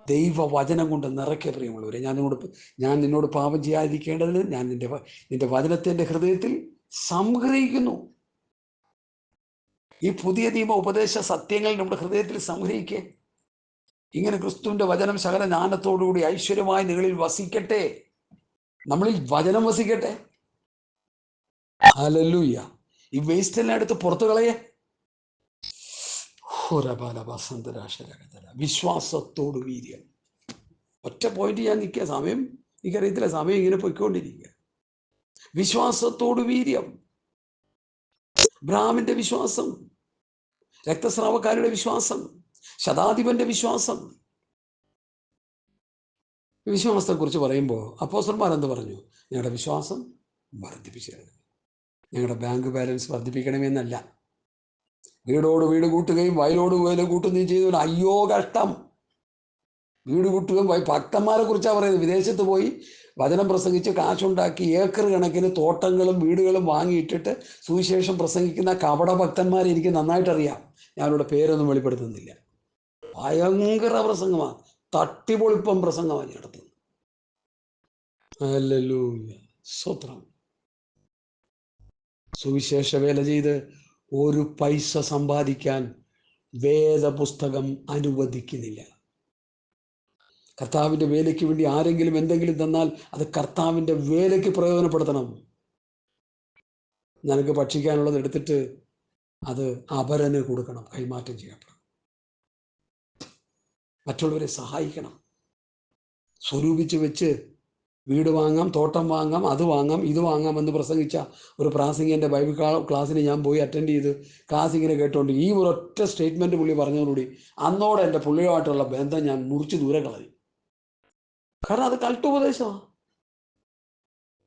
ദൈവവചനം കൊണ്ട് നിറയ്ക്കുക. പ്രിയമുള്ളവരെ, ഞാൻ നിന്നോട് പാപം ചെയ്യാതിരിക്കേണ്ടതിന് ഞാൻ നിന്റെ വചനത്തെ എൻ്റെ ഹൃദയത്തിൽ സംഗ്രഹിക്കുന്നു. ഈ പുതിയ നിയമ ഉപദേശ സത്യങ്ങൾ നമ്മുടെ ഹൃദയത്തിൽ സംഗ്രഹിക്കുക. ഇങ്ങനെ ക്രിസ്തുവിൻ്റെ വചനം സകല ജ്ഞാനത്തോടുകൂടി ഐശ്വര്യമായി നിങ്ങളിൽ വസിക്കട്ടെ. നമ്മളിൽ വചനം വസിക്കട്ടെ. ഹല്ലേലൂയ. ഈ വേസ്റ്റ് എല്ലാം എടുത്ത് പുറത്തു കളയേ. വിശ്വാസത്തോട് വീര്യം. ഒറ്റ പോയിന്റ് ഞാൻ നിൽക്കുക. സമയം എനിക്കറിയത്തില്ല. സമയം ഇങ്ങനെ പൊയ്ക്കൊണ്ടിരിക്കുക. വിശ്വാസത്തോട് വീര്യം. ബ്രാഹ്മിന്റെ വിശ്വാസം, രക്തസ്രാവക്കാരുടെ വിശ്വാസം, ശതാധിപന്റെ വിശ്വാസം. വിശ്വാസത്തെക്കുറിച്ച് പറയുമ്പോൾ അപ്പോസ്തലന്മാരെന്ത് പറഞ്ഞു? ഞങ്ങളുടെ വിശ്വാസം വർദ്ധിപ്പിച്ചിരുന്നു. ഞങ്ങളുടെ ബാങ്ക് ബാലൻസ് വർദ്ധിപ്പിക്കണമെന്നല്ല. വീടോട് വീട് കൂട്ടുകയും വയലോട് വയൽ കൂട്ടുകയും ചെയ്തു. അയ്യോ കഷ്ടം. വീട് കൂട്ടുകയും ഭക്തന്മാരെ കുറിച്ചാണ് പറയുന്നത്. വിദേശത്ത് പോയി വചനം പ്രസംഗിച്ച് കാശുണ്ടാക്കി ഏക്കർ കണക്കിന് തോട്ടങ്ങളും വീടുകളും വാങ്ങിയിട്ടിട്ട് സുവിശേഷം പ്രസംഗിക്കുന്ന കപട ഭക്തന്മാരെ എനിക്ക് നന്നായിട്ടറിയാം. ഞാനിവിടെ പേരൊന്നും വെളിപ്പെടുത്തുന്നില്ല. ഭയങ്കര പ്രസംഗമാണ്, തട്ടിപ്പൊളിപ്പം പ്രസംഗമാണ് നടത്തുന്നത്. ഹല്ലേലൂയ, സ്തോത്രം. സുവിശേഷ വേല ചെയ്ത് ഒരു പൈസ സമ്പാദിക്കാൻ വേദപുസ്തകം അനുവദിക്കുന്നില്ല. കർത്താവിൻ്റെ വേലയ്ക്ക് വേണ്ടി ആരെങ്കിലും എന്തെങ്കിലും തന്നാൽ അത് കർത്താവിൻ്റെ വേലയ്ക്ക് പ്രയോജനപ്പെടുത്തണം. നിനക്ക് ഭക്ഷിക്കാനുള്ളത് എടുത്തിട്ട് അത് അപരന് കൊടുക്കണം, കൈമാറ്റം ചെയ്യപ്പെടണം. മറ്റുള്ളവരെ സഹായിക്കണം. സ്വരൂപിച്ച് വെച്ച് വീട് വാങ്ങാം, തോട്ടം വാങ്ങാം, അത് വാങ്ങാം, ഇത് വാങ്ങാം എന്ന് പ്രസംഗിച്ച ഒരു പ്രാസംഗികൻ്റെ ബൈബിൾ ക്ലാസ്സിന് ഞാൻ പോയി അറ്റൻഡ് ചെയ്ത് ക്ലാസ് ഇങ്ങനെ കേട്ടോണ്ട് ഈ ഒരൊറ്റ സ്റ്റേറ്റ്മെൻറ്റ് പുള്ളി പറഞ്ഞതോടുകൂടി അന്നോടെ എൻ്റെ പുള്ളിയുമായിട്ടുള്ള ബന്ധം ഞാൻ മുറിച്ച് ദൂരെ കളയും. കാരണം അത് കൾട്ടുപദേശമാണ്.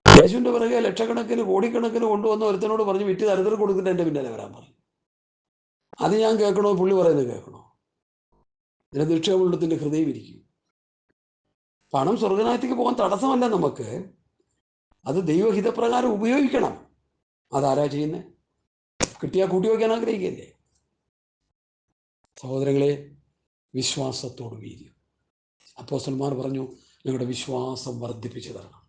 യേശുവിൻ്റെ പിറകെ ലക്ഷക്കണക്കിന് കോടിക്കണക്കിന് കൊണ്ടുവന്ന ഒരുത്തനോട് പറഞ്ഞ് വിറ്റ് തരത്തിൽ കൊടുത്തിട്ട് എൻ്റെ പിന്നാലെ വരാൻ പറഞ്ഞു. അത് ഞാൻ കേൾക്കണോ? പുള്ളി പറയുന്നത് കേൾക്കണോ? ഇതിൻ്റെ നിക്ഷേപത്തിൻ്റെ ഹൃദയം ഇരിക്കും. പണം സ്വർഗരാജ്യത്തേക്ക് പോകാൻ തടസ്സമല്ല നമുക്ക്. അത് ദൈവഹിതപ്രകാരം ഉപയോഗിക്കണം. അതാരാ ചെയ്യുന്നത്? കിട്ടിയാൽ കൂട്ടി വയ്ക്കാൻ ആഗ്രഹിക്കല്ലേ? സഹോദരങ്ങളെ, വിശ്വാസത്തോട് വീര്യം. അപ്പോസ്തലന്മാർ പറഞ്ഞു, ഞങ്ങളുടെ വിശ്വാസം വർദ്ധിപ്പിച്ചു തരണം,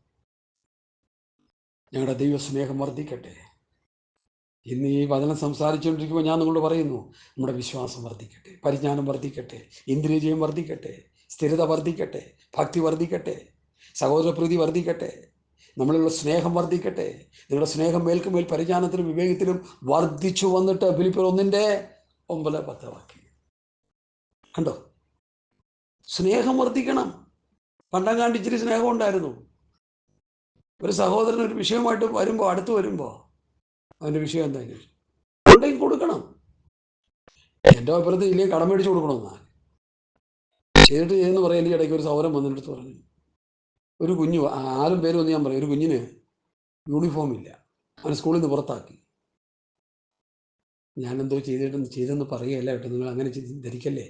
ഞങ്ങളുടെ ദൈവസ്നേഹം വർദ്ധിക്കട്ടെ. ഇന്ന് ഈ വചനം സംസാരിച്ചുകൊണ്ടിരിക്കുമ്പോൾ ഞാൻ നിങ്ങളോട് പറയുന്നു, നമ്മുടെ വിശ്വാസം വർദ്ധിക്കട്ടെ, പരിജ്ഞാനം വർദ്ധിക്കട്ടെ, ഇന്ദ്രിയജയം വർദ്ധിക്കട്ടെ, സ്ഥിരത വർദ്ധിക്കട്ടെ, ഭക്തി വർദ്ധിക്കട്ടെ, സഹോദരപ്രീതി വർദ്ധിക്കട്ടെ, നമ്മളിലുള്ള സ്നേഹം വർദ്ധിക്കട്ടെ. നിങ്ങളുടെ സ്നേഹം മേൽക്കുമേൽ പരിജ്ഞാനത്തിലും വിവേകത്തിലും വർദ്ധിച്ചു വന്നിട്ട് ഫിലിപ്പിയർ 1:9-10 വാക്യം കണ്ടോ? സ്നേഹം വർദ്ധിക്കണം. പണ്ടങ്ങാണ്ട് ഇച്ചിരി സ്നേഹം ഉണ്ടായിരുന്നു. ഒരു സഹോദരൻ ഒരു വിഷയമായിട്ട് അടുത്ത് വരുമ്പോൾ അവൻ്റെ വിഷയം എന്താ ഉണ്ടെങ്കിൽ കൊടുക്കണം. എൻ്റെ അഭിപ്രായത്തിൽ ഇല്ലെങ്കിൽ കടം മേടിച്ച് കൊടുക്കണമെന്നാണ് ചെയ്തിട്ട് ചെയ്യുന്നു പറയാൻ. ഈ ഇടയ്ക്ക് ഒരു സഹോദരൻ വന്നിട്ട് പറഞ്ഞു, ഒരു കുഞ്ഞു, ആരും പേര് വന്ന് ഞാൻ പറയും, ഒരു കുഞ്ഞിന് യൂണിഫോം ഇല്ല, അവൻ സ്കൂളിൽ നിന്ന് പുറത്താക്കി. ഞാനെന്തോ ചെയ്തെന്ന് പറയുകയല്ല കേട്ടോ, നിങ്ങൾ അങ്ങനെ ധരിക്കല്ലേ.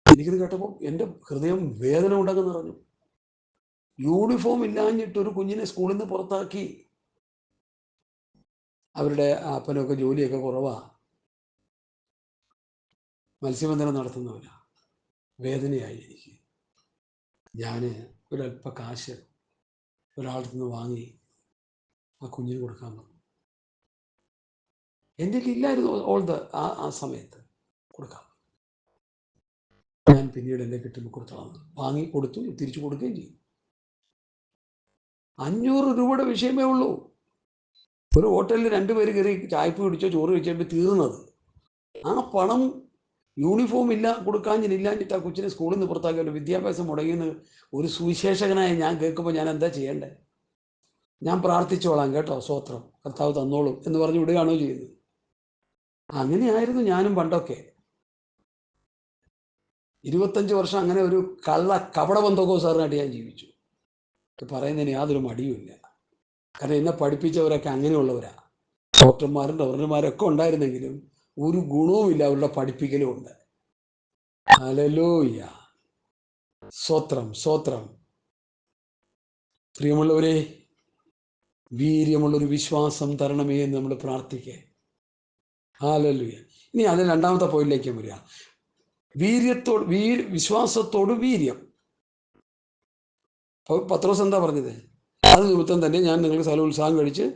എനിക്കിത് കേട്ടപ്പോൾ എൻ്റെ ഹൃദയം വേദന ഉണ്ടെന്ന് പറഞ്ഞു. യൂണിഫോം ഇല്ലാഞ്ഞിട്ട് ഒരു കുഞ്ഞിനെ സ്കൂളിൽ നിന്ന് പുറത്താക്കി. അവരുടെ അപ്പനൊക്കെ ജോലിയൊക്കെ കുറവാണ്, മത്സ്യബന്ധനം നടത്തുന്നവരാ. വേദനയായി എനിക്ക്. ഞാൻ ഒരല്പ കാശ് ഒരാളുടെ നിന്ന് വാങ്ങി ആ കുഞ്ഞിന് കൊടുക്കാൻ പറഞ്ഞു. എൻ്റെ ഇല്ലായിരുന്നു ആ സമയത്ത് കൊടുക്കാം. ഞാൻ പിന്നീട് എൻ്റെ കിട്ടുമ്പോൾ കൊടുത്തോളാം വാങ്ങി കൊടുത്തു, തിരിച്ചു കൊടുക്കുകയും ചെയ്യും. 500 രൂപയുടെ വിഷയമേ ഉള്ളൂ. ഒരു ഹോട്ടലിൽ 2 പേര് കയറി ചായപ്പ് പിടിച്ചോ ചോറ് കഴിച്ചിട്ട് തീർന്നത്. ആ പണം യൂണിഫോം കൊടുക്കാഞ്ഞില്ലാഞ്ഞിട്ട് ആ കൊച്ചിനെ സ്കൂളിൽ നിന്ന് പുറത്താക്കി വിദ്യാഭ്യാസം മുടങ്ങിയെന്ന് ഒരു സുവിശേഷകനായ ഞാൻ കേൾക്കുമ്പോൾ ഞാൻ എന്താ ചെയ്യേണ്ടേ? ഞാൻ പ്രാർത്ഥിച്ചോളാം കേട്ടോ, സ്തോത്രം, കർത്താവ് തന്നോളും എന്ന് പറഞ്ഞ് വിടുകയാണോ ചെയ്യുന്നത്? അങ്ങനെയായിരുന്നു ഞാനും പണ്ടൊക്കെ. 25 വർഷം അങ്ങനെ ഒരു കപട ബന്ധക്കോസാറിനായിട്ട് ഞാൻ ജീവിച്ചു. പറയുന്നതിന് യാതൊരു മടിയുമില്ല. കാരണം എന്നെ പഠിപ്പിച്ചവരൊക്കെ അങ്ങനെയുള്ളവരാ. ഡോക്ടർമാരും ഗവർണർമാരൊക്കെ ഉണ്ടായിരുന്നെങ്കിലും ഒരു ഗുണവുമില്ല അവരുടെ പഠിപ്പിക്കലും ഉണ്ട്. ഹല്ലേലൂയ, സ്തോത്രം, സ്തോത്രം. പ്രിയമുള്ളവരെ, വീര്യമുള്ളൊരു വിശ്വാസം തരണമേ എന്ന് നമ്മൾ പ്രാർത്ഥിക്കേ. ഹല്ലേലൂയ. ഇനി അതിന് രണ്ടാമത്തെ പോയിന്റിലേക്ക് വരിക. വിശ്വാസത്തോട് വീര്യം. പത്രോസ് എന്താ പറഞ്ഞത്? അത് നിമിത്തം തന്നെ ഞാൻ നിങ്ങൾക്ക് സകല ഉത്സാഹം കഴിച്ച്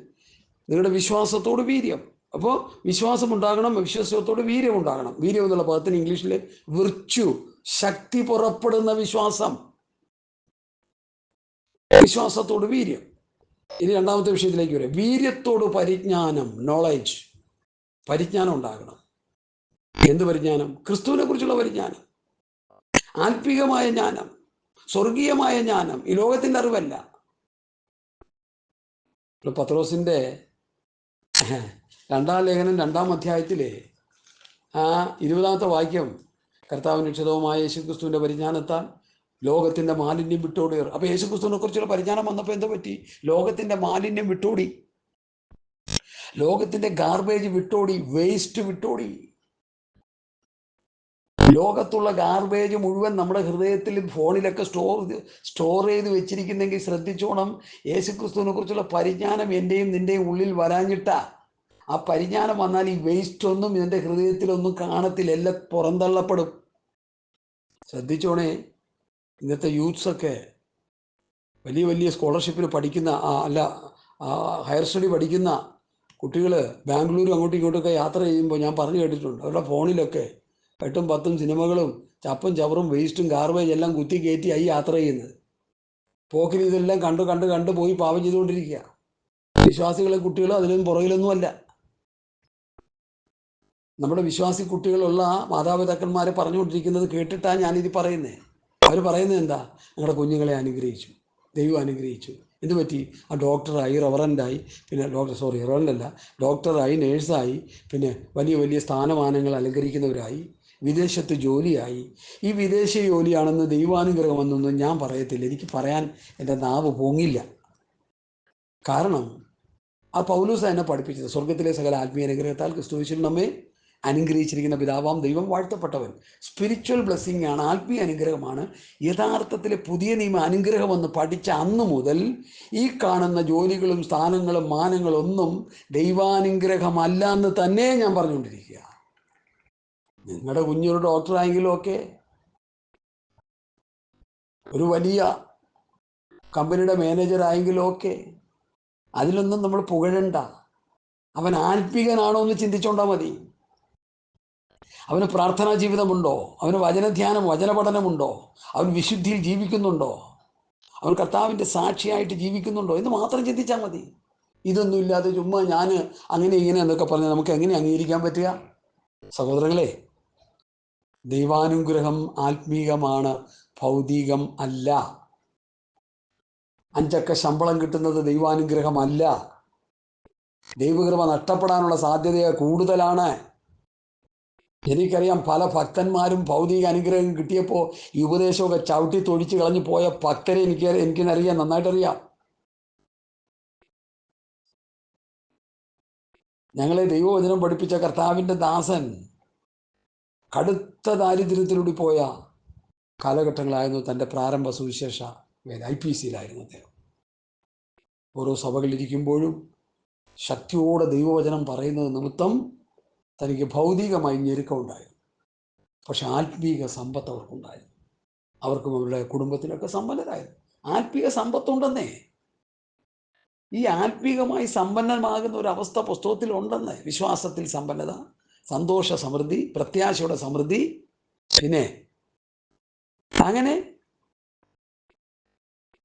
നിങ്ങളുടെ വിശ്വാസത്തോട് വീര്യം. അപ്പോൾ വിശ്വാസം ഉണ്ടാകണം, വിശ്വാസത്തോട് വീര്യം ഉണ്ടാകണം. വീര്യം എന്നുള്ള പദത്തിന് ഇംഗ്ലീഷിൽ വിർച്യു, ശക്തി പുറപ്പെടുന്ന വിശ്വാസം. വിശ്വാസത്തോട് വീര്യം. ഇനി രണ്ടാമത്തെ വിഷയത്തിലേക്ക് വരാം. വീര്യത്തോട് പരിജ്ഞാനം, നോളജ്. പരിജ്ഞാനം ഉണ്ടാകണം. എന്ത് പരിജ്ഞാനം? ക്രിസ്തുവിനെ കുറിച്ചുള്ള പരിജ്ഞാനം, ആത്മീകമായ ജ്ഞാനം, സ്വർഗീയമായ ജ്ഞാനം, ഈ ലോകത്തിൻ്റെ അറിവല്ല. പത്രോസിൻ്റെ 2-ാം ലേഖനം 2-ാം അധ്യായത്തിലെ 20-ാമത്തെ വാക്യം, കർത്താവിന് രക്ഷിതവുമായ യേശുക്രിസ്തുവിൻ്റെ പരിജ്ഞാനത്താൽ ലോകത്തിൻ്റെ മാലിന്യം വിട്ടോടി. അപ്പോൾ യേശുക്രിസ്തുവിനെ കുറിച്ചുള്ള പരിജ്ഞാനം വന്നപ്പോൾ എന്താ പറ്റി? ലോകത്തിൻ്റെ മാലിന്യം വിട്ടോടി, ലോകത്തിൻ്റെ ഗാർബേജ് വിട്ടോടി, വേസ്റ്റ് വിട്ടോടി. ലോകത്തുള്ള ഗാർബേജ് മുഴുവൻ നമ്മുടെ ഹൃദയത്തിൽ, ഫോണിലൊക്കെ സ്റ്റോർ ചെയ്ത് വെച്ചിരിക്കുന്നെങ്കിൽ ശ്രദ്ധിച്ചോണം. യേശുക്രിസ്തുവിനെ കുറിച്ചുള്ള പരിജ്ഞാനം എൻ്റെയും നിൻ്റെയും ഉള്ളിൽ വരാഞ്ഞിട്ടാ. ആ പരിജ്ഞാനം വന്നാൽ ഈ വേസ്റ്റ് ഒന്നും ഇതിൻ്റെ ഹൃദയത്തിലൊന്നും കാണത്തില്ല, എല്ലാം പുറന്തള്ളപ്പെടും. ശ്രദ്ധിച്ചോണേ. ഇന്നത്തെ യൂത്ത്സൊക്കെ വലിയ വലിയ സ്കോളർഷിപ്പിന് പഠിക്കുന്ന, ഹയർ സ്റ്റഡി പഠിക്കുന്ന കുട്ടികൾ ബാംഗ്ലൂരും അങ്ങോട്ടും ഇങ്ങോട്ടൊക്കെ യാത്ര ചെയ്യുമ്പോൾ ഞാൻ പറഞ്ഞു കേട്ടിട്ടുണ്ട്, അവരുടെ ഫോണിലൊക്കെ 8ഉം 10ഉം സിനിമകളും ചപ്പും ചവറും വേസ്റ്റും ഗാർബേജ് എല്ലാം കുത്തി കയറ്റിയായി യാത്ര ചെയ്യുന്നത്. പോക്കിന് ഇതെല്ലാം കണ്ട് പോയി പാപം ചെയ്തുകൊണ്ടിരിക്കുക. വിശ്വാസികളെ കുട്ടികൾ അതിലൊന്നും പുറകിലൊന്നുമല്ല. നമ്മുടെ വിശ്വാസി കുട്ടികളുള്ള മാതാപിതാക്കന്മാരെ പറഞ്ഞുകൊണ്ടിരിക്കുന്നത് കേട്ടിട്ടാണ് ഞാനിത് പറയുന്നത്. അവർ പറയുന്നത് എന്താ? ഞങ്ങളുടെ കുഞ്ഞുങ്ങളെ അനുഗ്രഹിച്ചു, ദൈവം അനുഗ്രഹിച്ചു. എന്ത് പറ്റി? ആ ഡോക്ടറായി, റവറൻ്റായി, പിന്നെ റവറൻ്റല്ല, ഡോക്ടറായി, നേഴ്സായി, പിന്നെ വലിയ വലിയ സ്ഥാനമാനങ്ങൾ അലങ്കരിക്കുന്നവരായി, വിദേശത്ത് ജോലിയായി. ഈ വിദേശ ജോലിയാണെന്ന് ദൈവാനുഗ്രഹമെന്നൊന്നും ഞാൻ പറയത്തില്ല. എനിക്ക് പറയാൻ എൻ്റെ നാവ് പൊങ്ങില്ല. കാരണം ആ പൗലോസ് എന്നെ പഠിപ്പിച്ചത് സ്വർഗത്തിലെ സകല ആത്മീയ അനുഗ്രഹത്താൽ ക്രിസ്തുയേശുവിൽ നമ്മെ അനുഗ്രഹിച്ചിരിക്കുന്ന പിതാവാം ദൈവം വാഴ്ത്തപ്പെട്ടവൻ. സ്പിരിച്വൽ ബ്ലെസ്സിങ് ആണ്, ആത്മീയ അനുഗ്രഹമാണ് യഥാർത്ഥത്തിലെ പുതിയ നിയമ അനുഗ്രഹമെന്ന് പഠിച്ച അന്ന് മുതൽ ഈ കാണുന്ന ജോലികളും സ്ഥാനങ്ങളും മാനങ്ങളും ഒന്നും ദൈവാനുഗ്രഹമല്ല എന്ന് തന്നെ ഞാൻ പറഞ്ഞുകൊണ്ടിരിക്കുക. നിങ്ങളുടെ കുഞ്ഞൊരു ഡോക്ടറായെങ്കിലും ഒക്കെ, ഒരു വലിയ കമ്പനിയുടെ മാനേജർ ആയെങ്കിലും ഒക്കെ, അതിലൊന്നും നമ്മൾ പുകഴണ്ട. അവൻ ആത്മീകനാണോ എന്ന് ചിന്തിച്ചോണ്ടാൽ മതി. അവന് പ്രാർത്ഥനാ ജീവിതമുണ്ടോ? അവന് വചനധ്യാനം, വചനപഠനമുണ്ടോ? അവൻ വിശുദ്ധിയിൽ ജീവിക്കുന്നുണ്ടോ? അവൻ കർത്താവിൻ്റെ സാക്ഷിയായിട്ട് ജീവിക്കുന്നുണ്ടോ എന്ന് മാത്രം ചിന്തിച്ചാൽ മതി. ഇതൊന്നും ഇല്ലാതെ ചുമ്മാ ഞാൻ അങ്ങനെ ഇങ്ങനെ എന്നൊക്കെ പറഞ്ഞാൽ നമുക്ക് എങ്ങനെ അംഗീകരിക്കാൻ പറ്റുക? സഹോദരങ്ങളെ, ദൈവാനുഗ്രഹം ആത്മീകമാണ്, ഭൗതികം അല്ല. 5 അക്ക ശമ്പളം കിട്ടുന്നത് ദൈവാനുഗ്രഹമല്ല. ദൈവകൃപ നഷ്ടപ്പെടാനുള്ള സാധ്യത കൂടുതലാണ്. എനിക്കറിയാം, പല ഭക്തന്മാരും ഭൗതിക അനുഗ്രഹം കിട്ടിയപ്പോൾ ഈ ഉപദേശമൊക്കെ ചവിട്ടി തൊഴിച്ച് കളഞ്ഞു പോയ ഭക്തരെ എനിക്കറിയാം, നന്നായിട്ടറിയാം. ഞങ്ങളെ ദൈവവചനം പഠിപ്പിച്ച കർത്താവിൻ്റെ ദാസൻ കടുത്ത ദാരിദ്ര്യത്തിലൂടെ പോയ കാലഘട്ടങ്ങളായിരുന്നു തൻ്റെ പ്രാരംഭ സുവിശേഷ IPCയിലായിരുന്നു അദ്ദേഹം. ഓരോ സഭകളിരിക്കുമ്പോഴും ശക്തിയോടെ ദൈവവചനം പറയുന്നത് നിമിത്തം തനിക്ക് ഭൗതികമായി ഞെരുക്കമുണ്ടായിരുന്നു. പക്ഷെ ആത്മീക സമ്പത്ത് അവർക്കുണ്ടായിരുന്നു. അവർക്കും അവരുടെ കുടുംബത്തിനൊക്കെ സമ്പന്നരായിരുന്നു. ആത്മീക സമ്പത്തുണ്ടെന്നേ. ഈ ആത്മീകമായി സമ്പന്നമാകുന്ന ഒരു അവസ്ഥ പുസ്തകത്തിലുണ്ടെന്ന്. വിശ്വാസത്തിൽ സമ്പന്നത, സന്തോഷ സമൃദ്ധി, പ്രത്യാശയുടെ സമൃദ്ധി, പിന്നെ അങ്ങനെ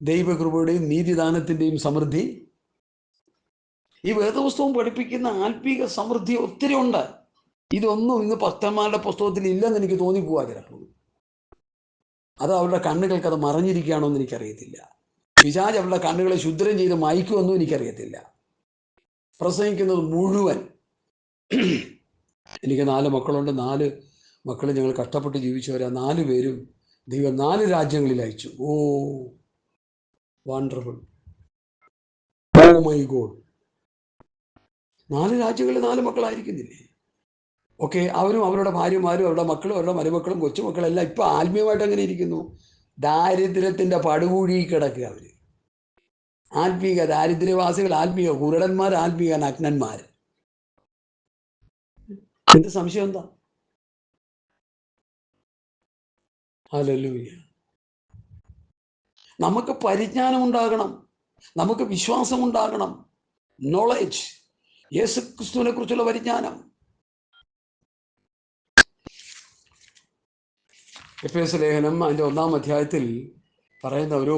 ദൈവകൃപയുടെയും നീതിദാനത്തിൻ്റെയും സമൃദ്ധി. ഈ വേദപുസ്തകം പഠിപ്പിക്കുന്ന ആത്മീക സമൃദ്ധി ഒത്തിരി ഉണ്ട്. ഇതൊന്നും ഇന്ന് ഭക്തന്മാരുടെ പുസ്തകത്തിൽ ഇല്ലെന്ന് എനിക്ക് തോന്നിപ്പോവാ ചിലപ്പോൾ. അത് അവരുടെ കണ്ണുകൾക്ക് അത് മറഞ്ഞിരിക്കുകയാണോ എന്ന് എനിക്കറിയത്തില്ല. പിശാച് അവരുടെ കണ്ണുകളെ ശുദ്രം ചെയ്ത് മായ്ക്കുമെന്നും എനിക്കറിയത്തില്ല. പ്രസംഗിക്കുന്നത് മുഴുവൻ. എനിക്ക് 4 മക്കളുണ്ട്. 4 മക്കൾ ഞങ്ങൾ കഷ്ടപ്പെട്ട് ജീവിച്ചവരാ. 4 പേരും ദൈവം 4 രാജ്യങ്ങളിൽ അയച്ചു. Oh wonderful, oh my god. 4 രാജ്യങ്ങളിൽ 4 മക്കളായിരിക്കുന്നില്ലേ? ഓക്കെ, അവരും അവരുടെ ഭാര്യമാരും അവരുടെ മക്കളും അവരുടെ മരുമക്കളും കൊച്ചുമക്കളും എല്ലാം ഇപ്പം ആത്മീയമായിട്ട് എങ്ങനെ ഇരിക്കുന്നു? ദാരിദ്ര്യത്തിൻ്റെ പടുകൂടി കിടക്കുക അവർ. ആത്മീക ദാരിദ്ര്യവാസികൾ, ആത്മീയ കുരുടന്മാർ, ആത്മീക നഗ്നന്മാർ. എന്ത് സംശയം എന്താ? ഹല്ലേലൂയ. നമുക്ക് പരിജ്ഞാനം ഉണ്ടാകണം, നമുക്ക് വിശ്വാസം ഉണ്ടാകണം. നോളജ്, യേശുക്രിസ്തുവിനെ കുറിച്ചുള്ള പരിജ്ഞാനം. എഫേസ്യ ലേഖനം അതിൻ്റെ 1-ാം അധ്യായത്തിൽ പറയുന്ന ഒരു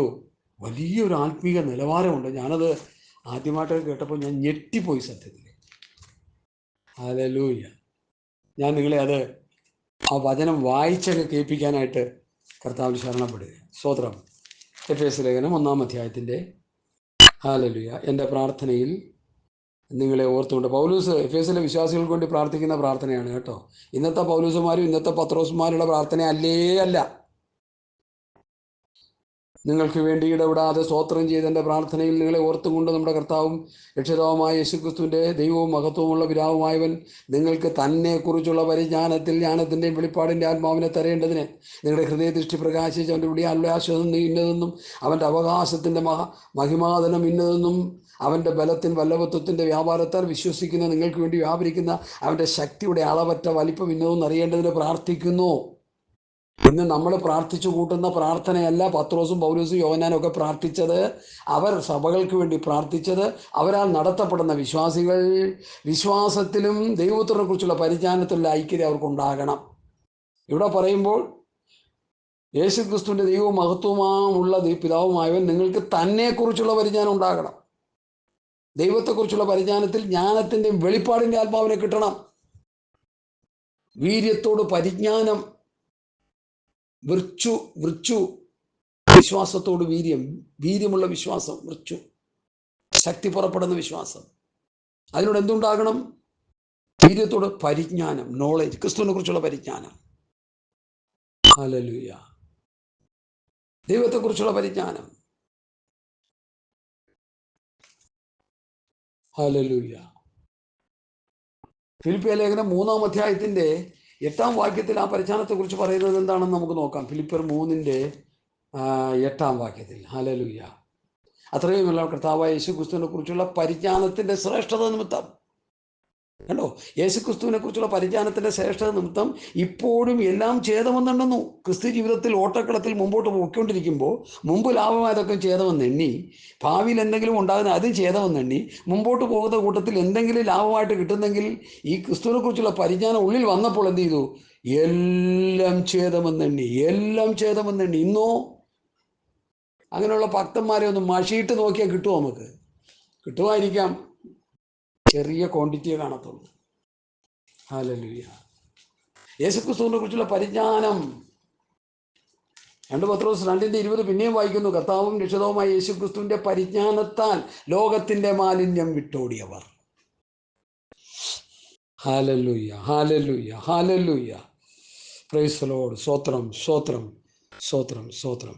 വലിയൊരു ആത്മീക നിലവാരമുണ്ട്. ഞാനത് ആദ്യമായിട്ട് കേട്ടപ്പോൾ ഞാൻ ഞെട്ടിപ്പോയി സത്യത്തിൽ. ഹല്ലേലൂയ. ഞാൻ നിങ്ങളെ ആ വചനം വായിച്ചൊക്കെ കേൾപ്പിക്കാനായിട്ട് കർത്താവിൽ ശരണപ്പെടുക. സ്തോത്രം. എഫേസ്യ ലേഖനം 1-ാം അധ്യായത്തിൻ്റെ ഹല്ലേലൂയ. എൻ്റെ പ്രാർത്ഥനയിൽ നിങ്ങളെ ഓർത്തുകൊണ്ട് പൗലോസ് എഫേസിലെ വിശ്വാസികൾക്ക് വേണ്ടി പ്രാർത്ഥിക്കുന്ന പ്രാർത്ഥനയാണ് കേട്ടോ. ഇന്നത്തെ പൗലോസുമാരും ഇന്നത്തെ പത്രോസുമാരുടെ പ്രാർത്ഥന അല്ല. നിങ്ങൾക്ക് വേണ്ടി ഇടപെടാതെ സ്തോത്രം ചെയ്ത് എൻ്റെ പ്രാർത്ഥനയിൽ നിങ്ങളെ ഓർത്തുകൊണ്ട് നമ്മുടെ കർത്താവും രക്ഷിതാവുമായ യേശുക്രിസ്തുവിൻ്റെ ദൈവവും മഹത്വമുള്ള പിതാവുമായവൻ നിങ്ങൾക്ക് തന്നെക്കുറിച്ചുള്ള പരിജ്ഞാനത്തിൽ ജ്ഞാനത്തിൻ്റെയും വെളിപ്പാടിൻ്റെ ആത്മാവിനെ തരേണ്ടതിന് നിങ്ങളുടെ ഹൃദയദൃഷ്ടി പ്രകാശിച്ച് അവൻ്റെ വിളിയാലുള്ള ആശ്വാസം ഇന്നതെന്നും അവൻ്റെ അവകാശത്തിൻ്റെ മഹിമാതനം ഇന്നതെന്നും അവൻ്റെ ബലത്തിൻ വല്ലഭത്വത്തിൻ്റെ വ്യാപാരത്താൽ വിശ്വസിക്കുന്ന നിങ്ങൾക്ക് വേണ്ടി വ്യാപരിക്കുന്ന അവൻ്റെ ശക്തിയുടെ അളവറ്റ വലിപ്പം ഇന്നതെന്ന് അറിയേണ്ടതിന് പ്രാർത്ഥിക്കുന്നു. ഇന്ന് നമ്മൾ പ്രാർത്ഥിച്ചു കൂട്ടുന്ന പ്രാർത്ഥനയല്ല പത്രോസും പൗലോസും യോഹന്നാനും ഒക്കെ പ്രാർത്ഥിച്ചത്. അവർ സഭകൾക്ക് വേണ്ടി പ്രാർത്ഥിച്ചത്. അവരാൽ നടത്തപ്പെടുന്ന വിശ്വാസികൾ വിശ്വാസത്തിലും ദൈവത്തിനെ കുറിച്ചുള്ള പരിജ്ഞാനത്തിലുള്ള ഐക്യത അവർക്കുണ്ടാകണം. ഇവിടെ പറയുമ്പോൾ യേശുക്രിസ്തുവിൻ്റെ ദൈവവും മഹത്വമുള്ള പിതാവുമായവൻ നിങ്ങൾക്ക് തന്നെക്കുറിച്ചുള്ള പരിജ്ഞാനം ഉണ്ടാകണം. ദൈവത്തെക്കുറിച്ചുള്ള പരിജ്ഞാനത്തിൽ ജ്ഞാനത്തിൻ്റെയും വെളിപ്പാടിൻ്റെ ആത്മാവിനെ കിട്ടണം. വീര്യത്തോട് പരിജ്ഞാനം, വിർച്ചു വിശ്വാസത്തോട് വീര്യമുള്ള വിശ്വാസം, വൃച്ചു, ശക്തി പുറപ്പെടുന്ന വിശ്വാസം. അതിനോട് എന്തുണ്ടാകണം? വീര്യത്തോട് പരിജ്ഞാനം, നോളേജ്, ക്രിസ്തുവിനെ കുറിച്ചുള്ള പരിജ്ഞാനം. ഹല്ലേലൂയ. ദൈവത്തെക്കുറിച്ചുള്ള പരിജ്ഞാനം. ഹല്ലേലൂയ. ഫിലിപ്പിയ ലേഖനം 3-ാം അധ്യായത്തിന്റെ 8-ാം വാക്യത്തിൽ ആ പരിജ്ഞാനത്തെക്കുറിച്ച് പറയുന്നത് എന്താണെന്ന് നമുക്ക് നോക്കാം. ഫിലിപ്പിയർ 3-ന്റെ 8-ാം വാക്യത്തിൽ. ഹല്ലേലൂയ. അത്രയുമല്ല, കർത്താവായ യേശുക്രിസ്തുവിനെ കുറിച്ചുള്ള പരിജ്ഞാനത്തിന്റെ ശ്രേഷ്ഠത നിമിത്തം, കണ്ടോ, യേശുക്രിസ്തുവിനെ കുറിച്ചുള്ള പരിജ്ഞാനത്തിന്റെ ശ്രേഷ്ഠത നിമിത്തം ഇപ്പോഴും എല്ലാം ഛേദമെന്നുണ്ടെന്നു. ക്രിസ്തു ജീവിതത്തിൽ ഓട്ടക്കളത്തിൽ മുമ്പോട്ട് പോയിക്കൊണ്ടിരിക്കുമ്പോൾ മുമ്പ് ലാഭമായതൊക്കെ ഛേദമെന്നെണ്ണി, ഭാവിയിൽ എന്തെങ്കിലും ഉണ്ടാകുന്ന അത് ഛേദമെന്നെണ്ണി, മുമ്പോട്ട് പോകുന്ന കൂട്ടത്തിൽ എന്തെങ്കിലും ലാഭമായിട്ട് കിട്ടുന്നെങ്കിൽ ഈ ക്രിസ്തുവിനെ കുറിച്ചുള്ള പരിജ്ഞാനം ഉള്ളിൽ വന്നപ്പോൾ എന്ത് ചെയ്തു? എല്ലാം ഛേദമെന്നെണ്ണി, എല്ലാം ഛേദമെന്നെണ്ണി. ഇന്നോ അങ്ങനെയുള്ള ഭക്തന്മാരെ ഒന്ന് മഷിയിട്ട് നോക്കിയാൽ കിട്ടുമോ? നമുക്ക് കിട്ടുമായിരിക്കാം, ചെറിയ ക്വാണ്ടിറ്റിയെ കാണത്തുള്ളൂ. ഹല്ലേലൂയ. യേശുക്രിസ്തുവിനെ കുറിച്ചുള്ള പരിജ്ഞാനം 2 പത്രോസ് 2:20 പിന്നെയും വായിക്കുന്നു. കർത്താവും രക്ഷിതാവുമായ യേശുക്രിസ്തുവിന്റെ പരിജ്ഞാനത്താൽ ലോകത്തിന്റെ മാലിന്യം വിട്ടോടിയവർ. ഹല്ലേലൂയ, ഹല്ലേലൂയ, ഹല്ലേലൂയ. Praise the lord. സ്തോത്രം, സ്തോത്രം, സ്തോത്രം, സ്തോത്രം.